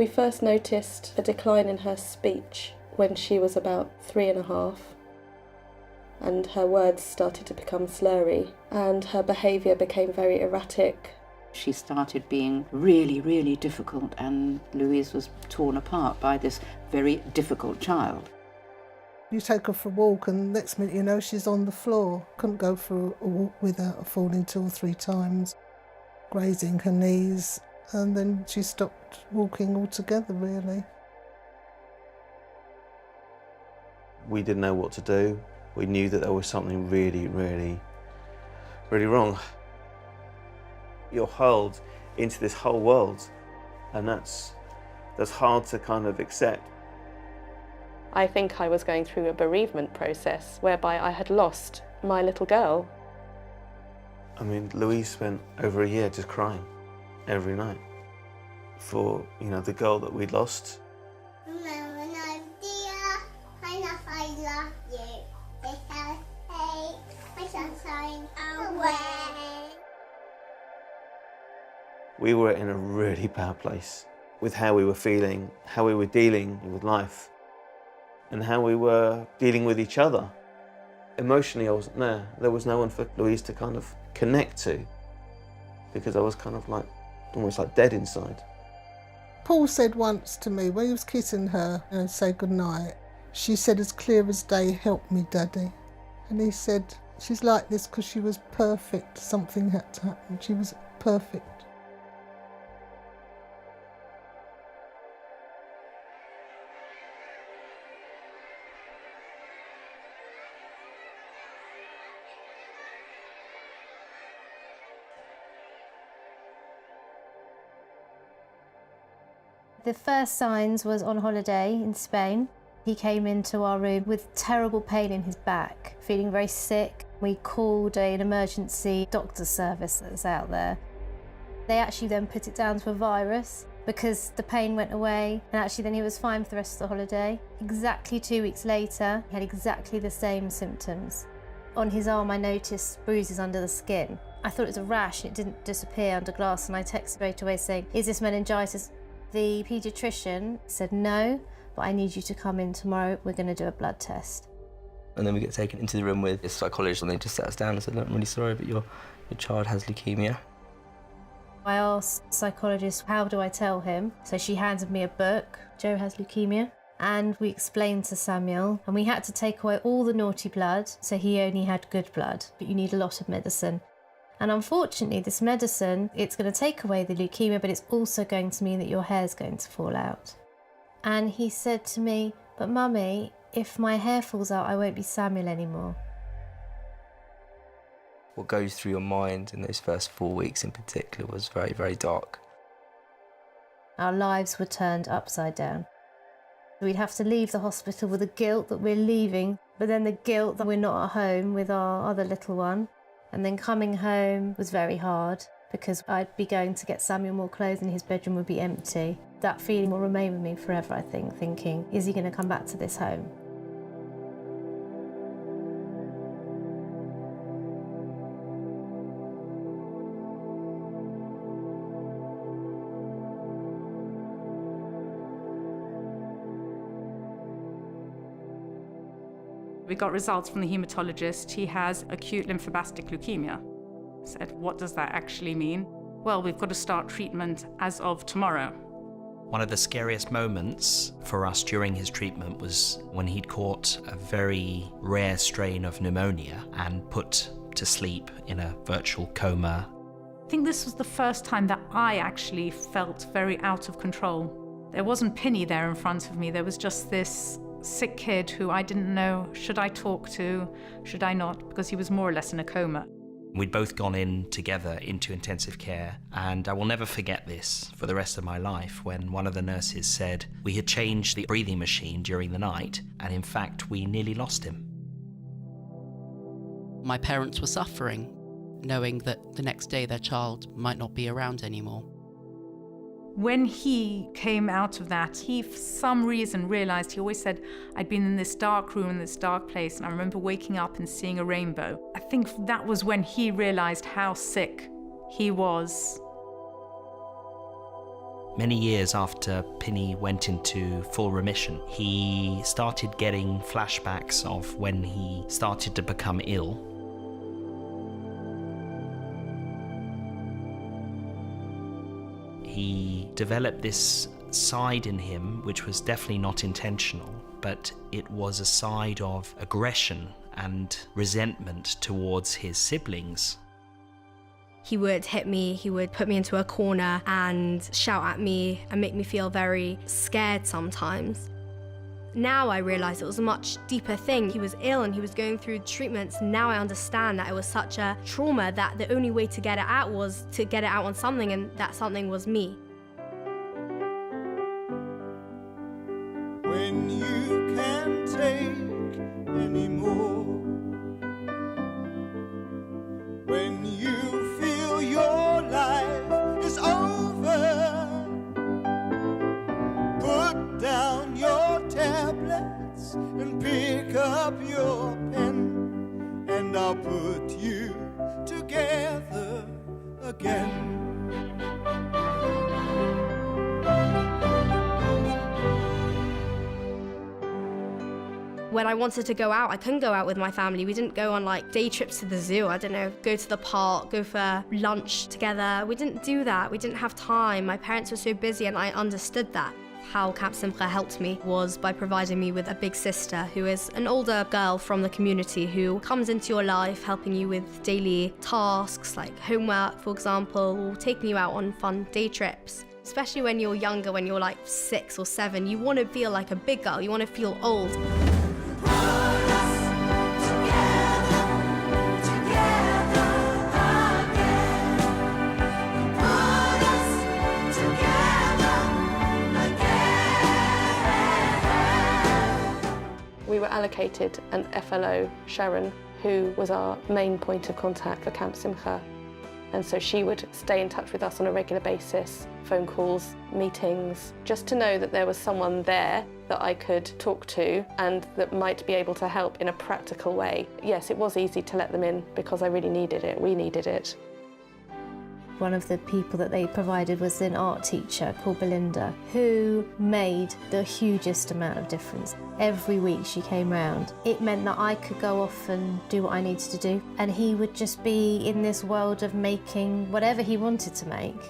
We first noticed a decline in her speech when she was about 3.5, and her words started to become slurry, and her behaviour became very erratic. She started being really, really difficult, and Louise was torn apart by this very difficult child. You take her for a walk and next minute you know she's on the floor. Couldn't go for a walk without falling 2 or 3 times, grazing her knees, and then she stopped walking altogether, really. We didn't know what to do. We knew that there was something really, really, really wrong. You're hurled into this whole world, and that's hard to kind of accept. I think I was going through a bereavement process whereby I had lost my little girl. I mean, Louise spent over a year just crying every night for, you know, the girl that we'd lost. We were in a really bad place with how we were feeling, how we were dealing with life, and how we were dealing with each other. Emotionally, I wasn't there. There was no one for Louise to kind of connect to, because I was kind of like, almost like dead inside. Paul said once to me, when he was kissing her and said goodnight, she said as clear as day, "Help me, Daddy." And he said, she's like this because she was perfect. Something had to happen. She was perfect. The first signs was on holiday in Spain. He came into our room with terrible pain in his back, feeling very sick. We called an emergency doctor service that's out there. They actually then put it down to a virus because the pain went away, and actually then he was fine for the rest of the holiday. Exactly 2 weeks later, he had exactly the same symptoms. On his arm I noticed bruises under the skin. I thought it was a rash, it didn't disappear under glass, and I texted straight away saying, "Is this meningitis?" The paediatrician said, "No, but I need you to come in tomorrow, we're going to do a blood test." And then we get taken into the room with this psychologist, and they just sat us down and said, "Look, I'm really sorry, but your child has leukemia." I asked the psychologist, how do I tell him? So she handed me a book, Joe has leukemia, and we explained to Samuel, and we had to take away all the naughty blood, so he only had good blood, but you need a lot of medicine. And unfortunately, this medicine, it's going to take away the leukemia, but it's also going to mean that your hair's going to fall out. And he said to me, "But Mummy, if my hair falls out, I won't be Samuel anymore." What goes through your mind in those first 4 weeks in particular was very, very dark. Our lives were turned upside down. We'd have to leave the hospital with the guilt that we're leaving, but then the guilt that we're not at home with our other little one. And then coming home was very hard because I'd be going to get Samuel more clothes and his bedroom would be empty. That feeling will remain with me forever, I think, thinking, is he going to come back to this home? We got results from the haematologist. He has acute lymphoblastic leukemia. I said, what does that actually mean? Well, we've got to start treatment as of tomorrow. One of the scariest moments for us during his treatment was when he'd caught a very rare strain of pneumonia and put to sleep in a virtual coma. I think this was the first time that I actually felt very out of control. There wasn't Penny there in front of me. There was just this sick kid who I didn't know, should I talk to, should I not, because he was more or less in a coma. We'd both gone in together into intensive care, and I will never forget this for the rest of my life when one of the nurses said we had changed the breathing machine during the night, and in fact we nearly lost him. My parents were suffering, knowing that the next day their child might not be around anymore. When he came out of that, he for some reason realized, he always said, I'd been in this dark room, in this dark place, and I remember waking up and seeing a rainbow. I think that was when he realized how sick he was. Many years after Pinny went into full remission, he started getting flashbacks of when he started to become ill. He developed this side in him which was definitely not intentional, but it was a side of aggression and resentment towards his siblings. He would hit me, he would put me into a corner and shout at me and make me feel very scared sometimes. Now I realise it was a much deeper thing. He was ill and he was going through treatments. Now I understand that it was such a trauma that the only way to get it out was to get it out on something, and that something was me. When you can't take anymore, when you feel your life is over, put down your tablets and pick up your pen, and I'll put you together again. When I wanted to go out, I couldn't go out with my family. We didn't go on like day trips to the zoo, I don't know, go to the park, go for lunch together. We didn't do that. We didn't have time. My parents were so busy, and I understood that. How Camp Simcha helped me was by providing me with a big sister who is an older girl from the community who comes into your life helping you with daily tasks like homework, for example, or taking you out on fun day trips. Especially when you're younger, when you're like 6 or 7, you want to feel like a big girl, you want to feel old. We were allocated an FLO, Sharon, who was our main point of contact for Camp Simcha. And so she would stay in touch with us on a regular basis, phone calls, meetings, just to know that there was someone there that I could talk to and that might be able to help in a practical way. Yes, it was easy to let them in because I really needed it, we needed it. One of the people that they provided was an art teacher called Belinda, who made the hugest amount of difference. Every week she came round. It meant that I could go off and do what I needed to do, and he would just be in this world of making whatever he wanted to make.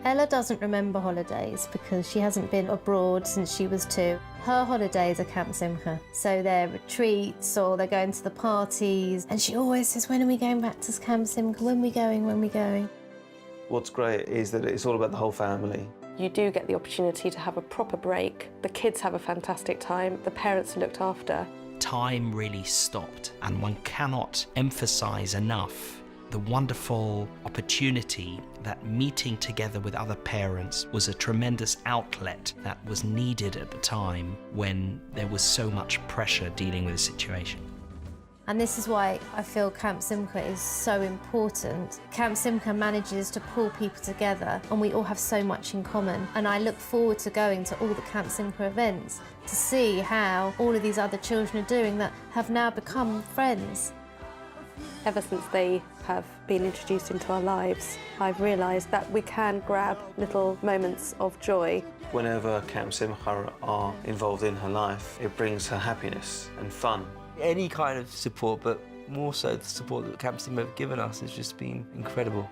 Ella doesn't remember holidays because she hasn't been abroad since she was 2. Her holidays are Camp Simcha, so they're retreats or they're going to the parties, and she always says, when are we going back to Camp Simcha? When are we going? When are we going? What's great is that it's all about the whole family. You do get the opportunity to have a proper break. The kids have a fantastic time, the parents are looked after. Time really stopped, and one cannot emphasize enough the wonderful opportunity that meeting together with other parents was a tremendous outlet that was needed at the time when there was so much pressure dealing with the situation. And this is why I feel Camp Simcha is so important. Camp Simcha manages to pull people together, and we all have so much in common. And I look forward to going to all the Camp Simcha events to see how all of these other children are doing that have now become friends. Ever since they have been introduced into our lives, I've realised that we can grab little moments of joy. Whenever Camp Simcha are involved in her life, it brings her happiness and fun. Any kind of support, but more so the support that Camp Simcha have given us has just been incredible.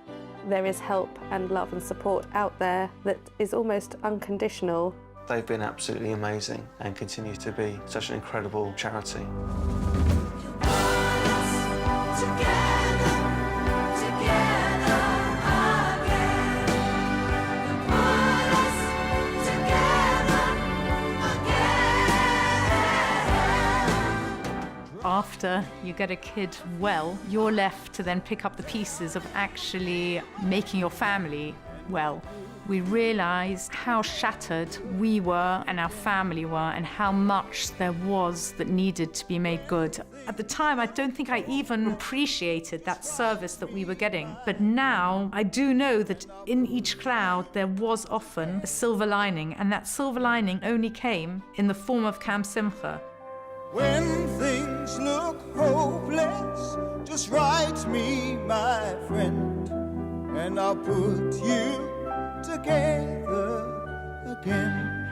There is help and love and support out there that is almost unconditional. They've been absolutely amazing and continue to be such an incredible charity. After you get a kid well, you're left to then pick up the pieces of actually making your family well. We realised how shattered we were and our family were, and how much there was that needed to be made good. At the time, I don't think I even appreciated that service that we were getting. But now, I do know that in each cloud there was often a silver lining, and that silver lining only came in the form of Camp Simcha. When things look hopeless, just write me, my friend, and I'll put you together again.